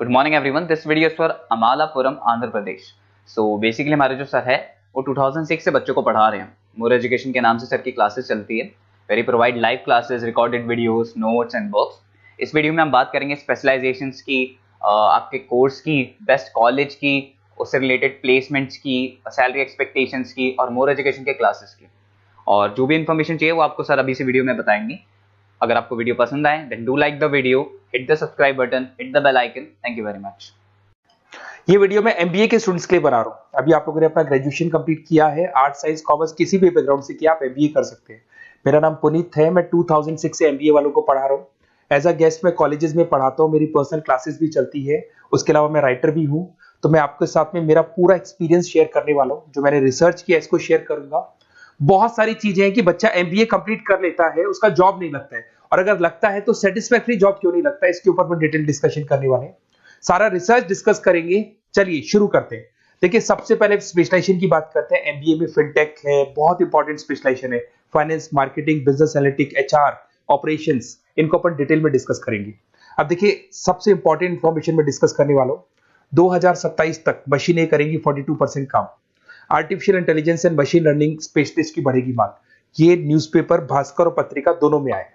Good morning everyone, this video is for Amalapuram Andhra Pradesh. So basically हमारे जो sir है वो 2006 से बच्चों को पढ़ा रहे हैं। मोर एजुकेशन के नाम से सर की क्लासेस चलती है। Very provide live classes, recorded videos, notes and books. इस वीडियो में हम बात करेंगे स्पेशलाइजेशंस की, आपके कोर्स की, बेस्ट कॉलेज की, उससे रिलेटेड प्लेसमेंट्स की, सैलरी एक्सपेक्टेशंस की और मोर एजुकेशन के क्लासेस की। और जो भी इन्फॉर्मेशन चाहिए वो आपको सर अभी से वीडियो में बताएंगे। अगर आपको वीडियो पसंद आए then do like the video, hit the subscribe button, hit the bell icon. Thank you very much. ये वीडियो मैं एमबीए के स्टूडेंट्स के लिए बना रहा हूँ। अभी आप लोगों ने अपना ग्रेजुएशन कंप्लीट किया है, आर्ट साइंस कॉमर्स किसी भी बैकग्राउंड से किया, आप एमबीए कर सकते हैं। मेरा नाम पुनीत है, मैं 2006 से एमबीए वालों को पढ़ा रहा हूँ। एज अ गेस्ट मैं कॉलेजेस में पढ़ाता हूँ, मेरी पर्सनल क्लासेस भी चलती है। उसके अलावा मैं राइटर भी हूँ। तो मैं आपके साथ में मेरा पूरा एक्सपीरियंस शेयर करने वाला हूँ। जो मैंने रिसर्च किया इसको शेयर करूंगा। बहुत सारी चीजें हैं कि बच्चा एमबीए कंप्लीट कर लेता है, उसका जॉब नहीं लगता है, और अगर लगता है तो सेटिस्फैक्टरी जॉब क्यों नहीं लगता है, इसके ऊपर मैं डिटेल डिस्कशन करने वाले हैं। सारा रिसर्च डिस्कस करेंगे। चलिए शुरू करते हैं। देखिए, सबसे पहले स्पेशलाइजेशन की बात करते हैं। एमबीए में फिनटेक है, बहुत इंपॉर्टेंट स्पेशलाइजेशन है। Finance, marketing, business analytic, HR, operations, इनको अपन डिटेल में डिस्कस करेंगे। अब देखिए, सबसे इंपॉर्टेंट इंफॉर्मेशन में डिस्कस करने वाला हूं। 2027 तक मशीनें करेंगी 42% काम। Artificial intelligence and machine learning specialist की बढ़ेगी मांग। ये न्यूज़पेपर भास्कर और पत्रिका दोनों में आए।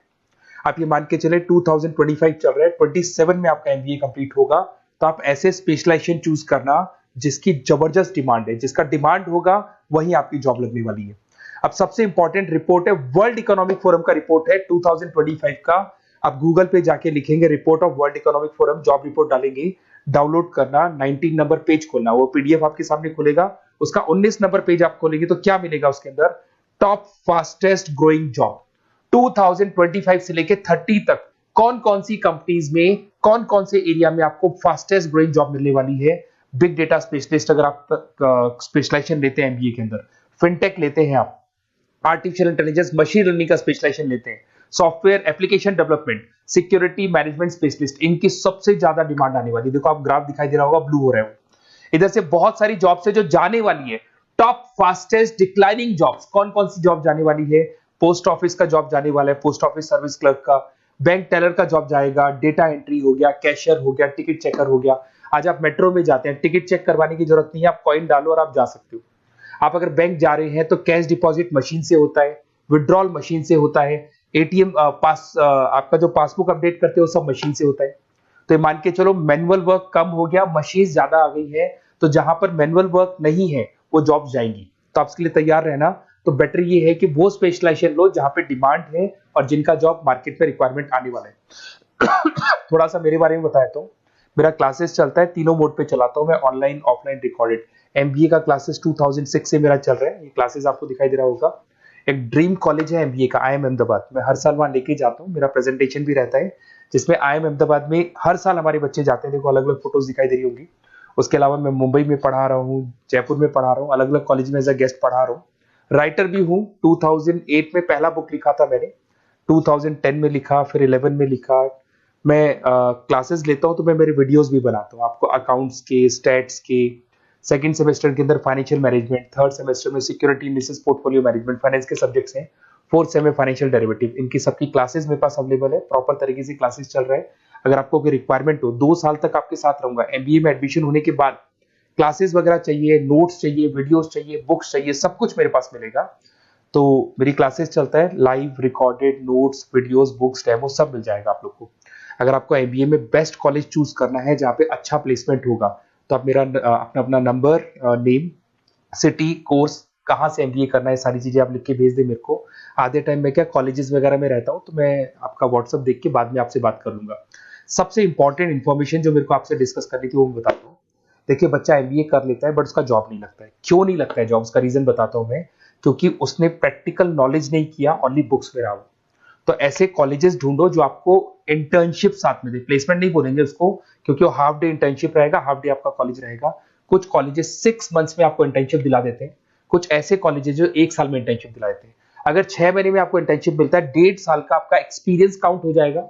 आप ये मान के चले 2025 चल रहा है, 27 में आपका एमबीए कंप्लीट होगा। तो आप ऐसे स्पेशलाइजेशन चूज करना जिसकी जबरदस्त डिमांड है, जिसका डिमांड होगा वहीं आपकी जॉब लगने वाली है। अब सबसे इंपॉर्टेंट रिपोर्ट है, वर्ल्ड इकोनॉमिक फोरम का रिपोर्ट है 2025 का। आप गूगल पे जाके लिखेंगे report of world economic forum, job report डालेंगे, डाउनलोड करना, 19 नंबर पेज खोलना, वो पीडीएफ आपके सामने खुलेगा। उसका 19 नंबर पेज आप खोलेंगे तो क्या मिलेगा उसके अंदर? टॉप फास्टेस्ट ग्रोइंग जॉब 2025 से लेके 30 तक कौन कौन सी कंपनीज में, कौन कौन से एरिया में आपको फास्टेस्ट ग्रोइंग जॉब मिलने वाली है। बिग डेटा स्पेशलिस्ट अगर आप स्पेशलाइजेशन लेते हैं एमबीए के अंदर, फिनटेक लेते हैं आप, आर्टिफिशियल इंटेलिजेंस मशीन लर्निंग का स्पेशलाइजेशन लेते हैं, software application development, security management specialist, इनकी सबसे ज्यादा डिमांड आने वाली है। देखो आप ग्राफ दिखाई दे रहा होगा, ब्लू हो रहा है। इधर से बहुत सारी जॉब्स है जो जाने वाली है। टॉप फास्टेस्ट डिक्लाइनिंग जॉब्स, कौन कौन सी जॉब जाने वाली है? पोस्ट ऑफिस का जॉब जाने वाला है, पोस्ट ऑफिस सर्विस क्लर्क का, बैंक टेलर का जॉब जाएगा, डेटा एंट्री हो गया, कैशियर हो गया, टिकट चेकर हो गया। आज आप मेट्रो में जाते हैं, टिकट चेक करवाने की जरूरत नहीं है, आप कॉइन डालो और आप जा सकते हो। आप अगर बैंक जा रहे हैं तो कैश डिपॉजिट मशीन से होता है, विड्रॉल मशीन से होता है, एटीएम आपका जो पासबुक अपडेट करते हो सब मशीन से होता है। तो ये मान के चलो मैनुअल वर्क कम हो गया, मशीन ज्यादा आ गई है। तो जहां पर मैनुअल वर्क नहीं है वो जॉब जाएंगी। तो आप इसके लिए तैयार रहना। तो बेटर ये है कि वो स्पेशलाइजेशन लो जहां पे डिमांड है और जिनका जॉब मार्केट में रिक्वायरमेंट आने वाला है। थोड़ा सा मेरे बारे में बताया तो मेरा क्लासेस चलता है, तीनों मोड पे चलाता हूं मैं, ऑनलाइन, ऑफलाइन, रिकॉर्डेड। एमबीए का क्लासेस 2006 से मेरा चल रहा है। ये क्लासेस आपको दिखाई दे रहा होगा। एक ड्रीम कॉलेज है एमबीए का, आईएम अहमदाबाद। मैं हर साल वहां लेके जाता हूँ, मेरा प्रेजेंटेशन भी रहता है जिसमें आईएम अहमदाबाद में हर साल हमारे बच्चे जाते हैं। देखो अलग अलग फोटोज दिखाई दे रही होंगी। उसके अलावा मैं मुंबई में पढ़ा रहा हूँ, जयपुर में पढ़ा रहा हूँ, अलग अलग कॉलेज में एज अ गेस्ट पढ़ा रहा हूँ। राइटर भी हूँ। 2008 में पहला बुक लिखा था मैंने, 2010 में लिखा, फिर 11 में लिखा। मैं क्लासेस लेता हूँ तो मैं मेरे वीडियोस भी बनाता हूँ आपको अकाउंट्स के, स्टैट्स के। सेकंड सेमेस्टर के अंदर फाइनेंशियल मैनेजमेंट, थर्ड सेमेस्टर में security analysis, portfolio management, finance के सब्जेक्ट्स हैं। फोर्थ सेम में फाइनेंशियल डेरिवेटिव। इनकी सबकी क्लासेस मेरे पास अवेलेबल है, प्रॉपर तरीके से क्लासेस चल रहा है। अगर आपको कोई रिक्वायरमेंट हो, 2 साल तक आपके साथ रहूंगा। एमबीए में एडमिशन होने के बाद क्लासेस वगैरह चाहिए, नोट्स चाहिए, वीडियोस चाहिए, बुक्स चाहिए, सब कुछ मेरे पास मिलेगा। तो मेरी क्लासेस चलता है, live, recorded, notes, videos, books, demo सब मिल जाएगा आप लोग को। अगर आपको एमबीए में बेस्ट कॉलेज चूज करना है जहाँ पे अच्छा प्लेसमेंट होगा, तो आप मेरा अपना नंबर, नेम, सिटी, कोर्स, कहाँ से एमबीए करना है, सारी चीजें आप लिख के भेज दे मेरे को। आधे टाइम में क्या कॉलेजेस वगैरह में रहता हूँ, तो मैं आपका व्हाट्सअप देख के बाद में आपसे बात कर लूंगा। सबसे इंपॉर्टेंट इन्फॉर्मेशन जो मेरे को आपसे डिस्कस करनी थी वो मैं बताता हूँ। देखिए, बच्चा एमबीए कर लेता है बट उसका जॉब नहीं लगता है। क्यों नहीं लगता है जॉब? उसका रीजन बताता हूँ मैं। क्योंकि उसने प्रैक्टिकल नॉलेज नहीं किया, ओनली बुक्स में रहा हो। तो ऐसे कॉलेजेस ढूंढो जो आपको इंटर्नशिप साथ में दे। प्लेसमेंट नहीं बोलेंगे उसको, क्योंकि वो हाफ डे इंटर्नशिप रहेगा, हाफ डे आपका कॉलेज रहेगा। कुछ कॉलेजेस 6 मंथ्स में आपको इंटर्नशिप दिला देते हैं, कुछ ऐसे कॉलेजेस जो 1 साल में इंटर्नशिप दिला देते हैं। अगर 6 महीने में आपको इंटर्नशिप मिलता है, 1.5 साल का आपका एक्सपीरियंस काउंट हो जाएगा।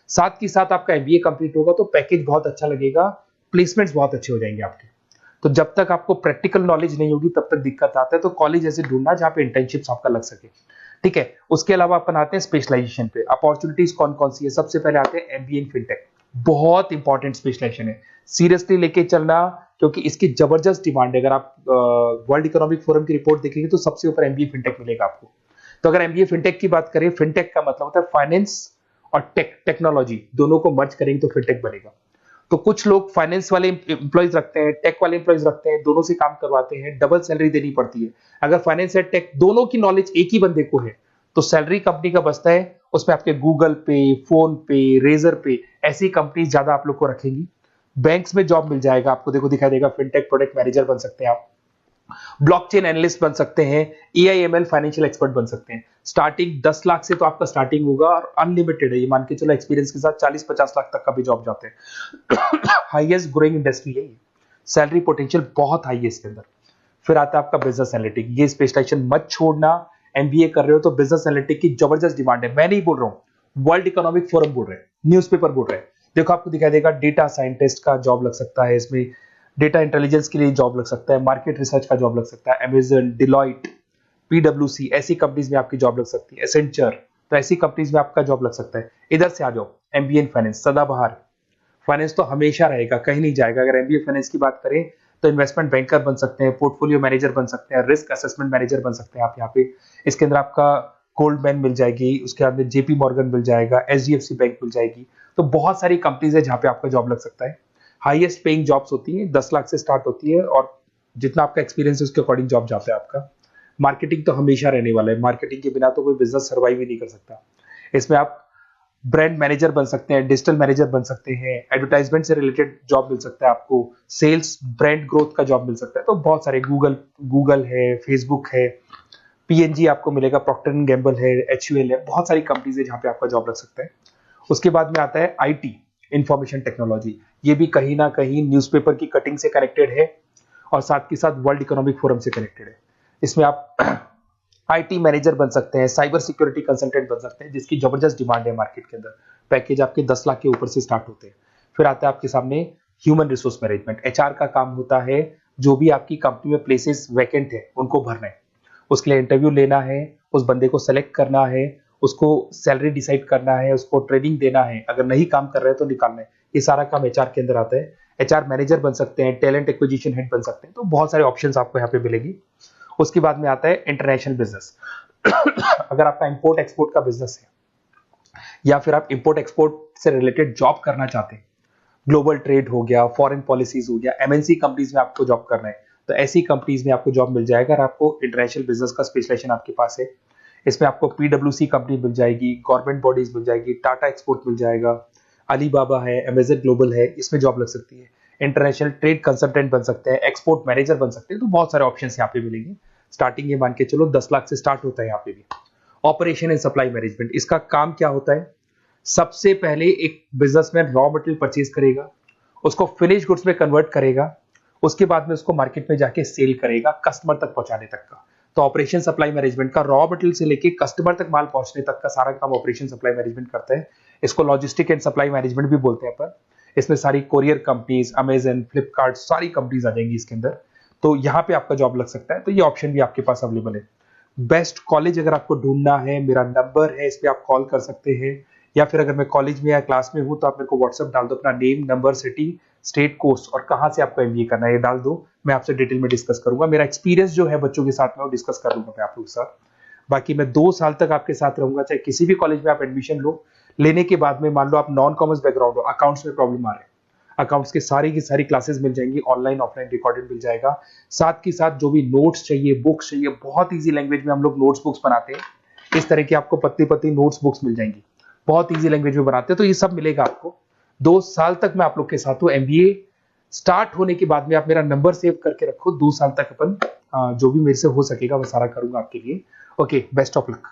साथ ही साथ आपका एमबीए कंप्लीट होगा तो पैकेज बहुत अच्छा लगेगा, प्लेसमेंट्स बहुत अच्छे हो जाएंगे आपके। तो जब तक आपको प्रैक्टिकल नॉलेज नहीं होगी तब तक दिक्कत आता है। तो कॉलेज ऐसे ढूंढना जहां पे इंटर्नशिप्स आपका लग सके, ठीक है। उसके अलावा अपन आते हैं स्पेशलाइजेशन पे। अपॉर्चुनिटीज कौन कौन सी है? सबसे पहले आते हैं एमबीए इन फिनटेक। बहुत इंपॉर्टेंट स्पेशलाइजेशन है, सीरियसली लेके चलना, क्योंकि इसकी जबरदस्त डिमांड है। अगर आप वर्ल्ड इकोनॉमिक फोरम की रिपोर्ट देखेंगे तो सबसे ऊपर एमबीए फिनटेक मिलेगा आपको। तो अगर एमबीए फिनटेक की बात करें, फिनटेक का मतलब होता है फाइनेंस और टेक्नोलॉजी, दोनों को मर्ज करेंगे तो फिनटेक बनेगा। तो कुछ लोग फाइनेंस वाले एम्प्लॉयज रखते हैं, टेक वाले एम्प्लॉयज रखते हैं, दोनों से काम करवाते हैं, डबल सैलरी देनी पड़ती है। अगर फाइनेंस और टेक दोनों की नॉलेज एक ही बंदे को है तो सैलरी कंपनी का बचता है, उसमें आपके गूगल पे, फोन पे, रेजर पे, ऐसी कंपनी ज्यादा आप लोग को रखेंगी। बैंक्स में जॉब मिल जाएगा आपको, देखो दिखाई देगा, फिनटेक प्रोडक्ट मैनेजर बन सकते हैं आप, ब्लॉकचेन एनालिस्ट बन सकते हैं, एआईएमएल फाइनेंशियल एक्सपर्ट बन सकते हैं। स्टार्टिंग 10 लाख से तो आपका स्टार्टिंग होगा और अनलिमिटेड है, ये मान के चलो एक्सपीरियंस के साथ 40-50 लाख तक का भी जॉब जाते हैं। हाईएस्ट ग्रोइंग इंडस्ट्री है ये, सैलरी पोटेंशियल बहुत हाई है इसके अंदर। फिर आता है आपका बिजनेस एनालिटिक, ये स्पेशलाइजेशन मत छोड़ना। एमबीए कर रहे हो तो बिजनेस एनालिटिक की जबरदस्त डिमांड है। मैं नहीं बोल रहा हूं, वर्ल्ड इकोनॉमिक फोरम बोल रहे हैं, न्यूज़पेपर बोल रहे हैं। देखो आपको दिखाई देगा, डेटा साइंटिस्ट का जॉब लग सकता है इसमें, डेटा इंटेलिजेंस के लिए जॉब लग सकता है, मार्केट रिसर्च का जॉब लग सकता है, अमेजन, डिलॉइट, पीडब्ल्यूसी, ऐसी कंपनीज में आपकी जॉब लग सकती है, एसेंचर, तो ऐसी कंपनीज में आपका जॉब लग सकता है। इधर से आ जाओ, एमबीए इन फाइनेंस सदाबहार, फाइनेंस तो हमेशा रहेगा, कहीं नहीं जाएगा। अगर एमबीए फाइनेंस की बात करें तो इन्वेस्टमेंट बैंकर बन सकते हैं, पोर्टफोलियो मैनेजर बन सकते हैं, रिस्क असेसमेंट मैनेजर बन सकते हैं आप यहाँ पे। इसके अंदर आपका गोल्डमैन मिल जाएगी, उसके बाद में जेपी मॉर्गन मिल जाएगा, एचडीएफसी बैंक मिल जाएगी। तो बहुत सारी कंपनीज है जहाँ पे आपका जॉब लग सकता है। हाईएस्ट पेइंग जॉब्स होती है, 10 लाख से स्टार्ट होती है, और जितना आपका एक्सपीरियंस है उसके अकॉर्डिंग जॉब जाता है आपका। मार्केटिंग तो हमेशा रहने वाला है, मार्केटिंग के बिना तो कोई बिजनेस सर्वाइव ही नहीं कर सकता। इसमें आप ब्रांड मैनेजर बन सकते हैं, डिजिटल मैनेजर बन सकते हैं, एडवर्टाइजमेंट से रिलेटेड जॉब मिल सकता है आपको, सेल्स ब्रांड ग्रोथ का जॉब मिल सकता है। तो बहुत सारे, गूगल है, फेसबुक है, पीएनजी आपको मिलेगा, प्रॉक्टर एंड गैम्बल है, एचयूएल है, बहुत सारी कंपनीज है जहाँ पे आपका जॉब लग सकता है। उसके बाद में आता है आईटी, इंफॉर्मेशन टेक्नोलॉजी, ये भी कहीं ना कहीं न्यूज़पेपर की कटिंग से कनेक्टेड है और साथ के साथ वर्ल्ड इकोनॉमिक फोरम से कनेक्टेड है। इसमें आप आईटी मैनेजर बन सकते हैं, साइबर सिक्योरिटी कंसल्टेंट बन सकते हैं, जिसकी जबरदस्त डिमांड है मार्केट के अंदर। पैकेज आपके 10 लाख के ऊपर से स्टार्ट होते हैं। फिर आता है आपके सामने ह्यूमन रिसोर्स मैनेजमेंट, एचआर का काम होता है, जो भी आपकी कंपनी में प्लेसेस वैकेंट है उनको भरना है, उसके लिए इंटरव्यू लेना है, उस बंदे को सेलेक्ट करना है, उसको सैलरी डिसाइड करना है, उसको ट्रेनिंग देना है, अगर नहीं काम कर रहे हैं तो निकालना है। ये सारा काम एचआर के अंदर आता है। एचआर मैनेजर बन सकते हैं, टैलेंट एक्विजिशन हेड बन सकते हैं, तो बहुत सारे ऑप्शंस आपको यहाँ पे मिलेगी। उसके बाद में आता है इंटरनेशनल बिजनेस। अगर आपका इंपोर्ट एक्सपोर्ट का बिजनेस है या फिर आप इंपोर्ट एक्सपोर्ट से रिलेटेड जॉब करना चाहते हैं, ग्लोबल ट्रेड हो गया, फॉरेन पॉलिसीज हो गया, एमएनसी कंपनीज में आपको जॉब करना है, तो ऐसी कंपनीज में आपको जॉब मिल जाएगा। अगर आपको इंटरनेशनल बिजनेस का स्पेशलाइजेशन आपके पास है, इसमें आपको पीडब्ल्यूसी कंपनी मिल जाएगी, गवर्नमेंट बॉडीज मिल जाएगी, टाटा एक्सपोर्ट मिल जाएगा, अलीबाबा है, अमेजन ग्लोबल है, इसमें जॉब लग सकती है। इंटरनेशनल ट्रेड कंसल्टेंट बन सकते हैं, एक्सपोर्ट मैनेजर बन सकते हैं, तो बहुत सारे ऑप्शंस यहाँ पे मिलेंगे। स्टार्टिंग ये मान के चलो 10 लाख से स्टार्ट होता है यहाँ पे भी। ऑपरेशन एंड सप्लाई मैनेजमेंट, इसका काम क्या होता है? सबसे पहले एक बिजनेसमैन रॉ मटेरियल परचेज करेगा, उसको फिनिश गुड्स में कन्वर्ट करेगा, उसके बाद में उसको मार्केट में जाके सेल करेगा कस्टमर तक पहुंचाने तक का। तो ऑपरेशन सप्लाई मैनेजमेंट का रॉ मटेरियल से लेके कस्टमर तक माल पहुंचने तक का सारा काम ऑपरेशन सप्लाई मैनेजमेंट करता है। इसको लॉजिस्टिक एंड सप्लाई मैनेजमेंट भी बोलते हैं अपन। इसमें सारी कोरियर कंपनीज, अमेजन, फ्लिपकार्ट, सारी कंपनीज आ जाएंगी इसके अंदर। तो यहाँ पे आपका जॉब लग सकता है, तो ये ऑप्शन भी आपके पास अवेलेबल है। बेस्ट कॉलेज अगर आपको ढूंढना है, मेरा नंबर है, इस पे आप कॉल कर सकते हैं, या फिर अगर मैं कॉलेज में या क्लास में हूं तो आप मेरे को व्हाट्सएप डाल दो, अपना name, number, city, state, course और कहां से आपको एमबीए करना है ये डाल दो। मैं आपसे डिटेल में डिस्कस करूंगा, मेरा एक्सपीरियंस जो है बच्चों के साथ में वो डिस्कस कर लूंगा मैं आप लोगों के साथ। बाकी मैं 2 साल तक आपके साथ रहूंगा, चाहे किसी भी कॉलेज में आप एडमिशन लो। लेने के बाद में मान लो आप नॉन कॉमर्स बैकग्राउंड हो, अकाउंट्स में प्रॉब्लम आ रहा है, अकाउंट्स की सारी क्लासेस मिल जाएंगी, ऑनलाइन ऑफलाइन रिकॉर्डेड मिल जाएगा। साथ के साथ जो भी नोट्स चाहिए, बुक्स चाहिए, बहुत ईजी लैंग्वेज में हम लोग नोट्स बुक्स बनाते हैं। इस तरह की आपको पतली पतली नोट्स बुक्स मिल जाएंगी, बहुत ईजी लैंग्वेज में बनाते हैं। तो ये सब मिलेगा आपको। 2 साल तक मैं आप लोग के साथ हूँ। एमबीए स्टार्ट होने के बाद में आप मेरा नंबर सेव करके रखो, 2 साल तक अपन जो भी मेरे से हो सकेगा वो सारा करूंगा आपके लिए। Okay, best of luck.